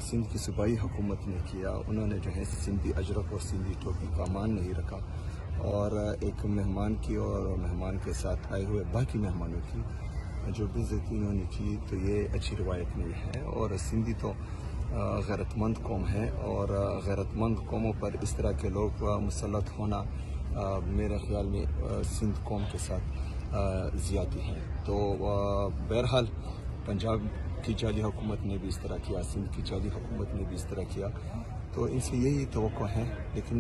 سندھ کی صوبائی حکومت نے کیا، انہوں نے جو ہے سندھی اجرک اور سندھی ٹوپی کا مان نہیں رکھا، اور ایک مہمان کی اور مہمان کے ساتھ آئے ہوئے باقی مہمانوں کی جو بے عزتی انہوں نے کی، تو یہ اچھی روایت نہیں ہے۔ اور سندھی تو غیرت مند قوم ہے، اور غیرت مند قوموں پر اس طرح کے لوگ مسلط ہونا میرے خیال میں سندھ قوم کے ساتھ زیادتی ہے۔ تو بہرحال پنجاب کی جعلی حکومت نے بھی اس طرح کیا، سندھ کی جعلی حکومت نے بھی اس طرح کیا، تو ان سے یہی توقع ہے۔ لیکن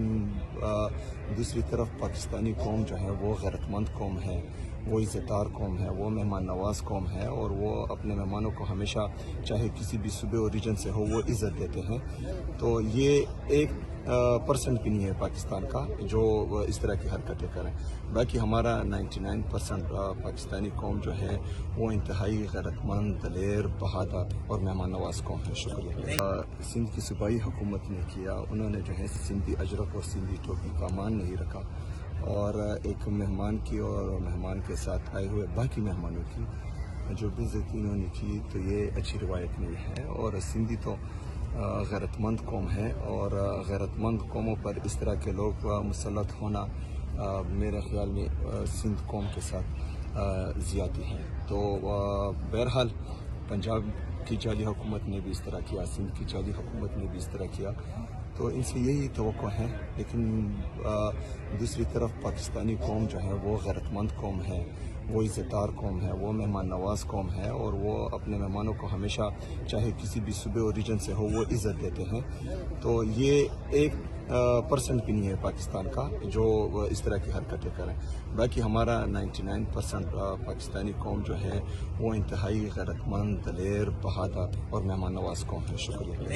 دوسری طرف پاکستانی قوم جو ہے وہ غیرت مند قوم ہے، وہ عزت دار قوم ہے، وہ مہمان نواز قوم ہے، اور وہ اپنے مہمانوں کو ہمیشہ چاہے کسی بھی صوبے اور ریجن سے ہو وہ عزت دیتے ہیں۔ تو یہ 1% بھی نہیں ہے پاکستان کا جو اس طرح کی حرکتیں کریں۔ باقی ہمارا 99% پاکستانی قوم جو ہے وہ انتہائی غیرت مند، دلیر، بہادر اور مہمان نواز قوم ہے۔ شکریہ۔ سندھ کی صوبائی حکومت نے کیا، انہوں نے جو ہے سندھی اجرک اور سندھی ٹوپی کا مان نہیں رکھا، اور ایک مہمان کی اور مہمان کے ساتھ آئے ہوئے باقی مہمانوں کی جو بے عزتی انہوں نے کی، تو یہ اچھی روایت نہیں ہے۔ اور سندھی تو غیرت مند قوم ہے، اور غیرت مند قوموں پر اس طرح کے لوگ مسلط ہونا میرے خیال میں سندھ قوم کے ساتھ زیادتی ہے۔ تو بہرحال پنجاب کی جعلی حکومت نے بھی اس طرح کیا، سندھ کی جعلی حکومت نے بھی اس طرح کیا، تو ان سے یہی توقع ہے۔ لیکن دوسری طرف پاکستانی قوم جو ہے وہ غیرت مند قوم ہے، وہ عزت دار قوم ہے، وہ مہمان نواز قوم ہے، اور وہ اپنے مہمانوں کو ہمیشہ چاہے کسی بھی صوبے اور ریجن سے ہو وہ عزت دیتے ہیں۔ تو یہ 1% بھی نہیں ہے پاکستان کا جو اس طرح کی حرکتیں کریں۔ باقی ہمارا 99% پاکستانی قوم جو ہے وہ انتہائی غیرت مند، دلیر، بہادر اور مہمان نواز قوم ہے۔ شکریہ۔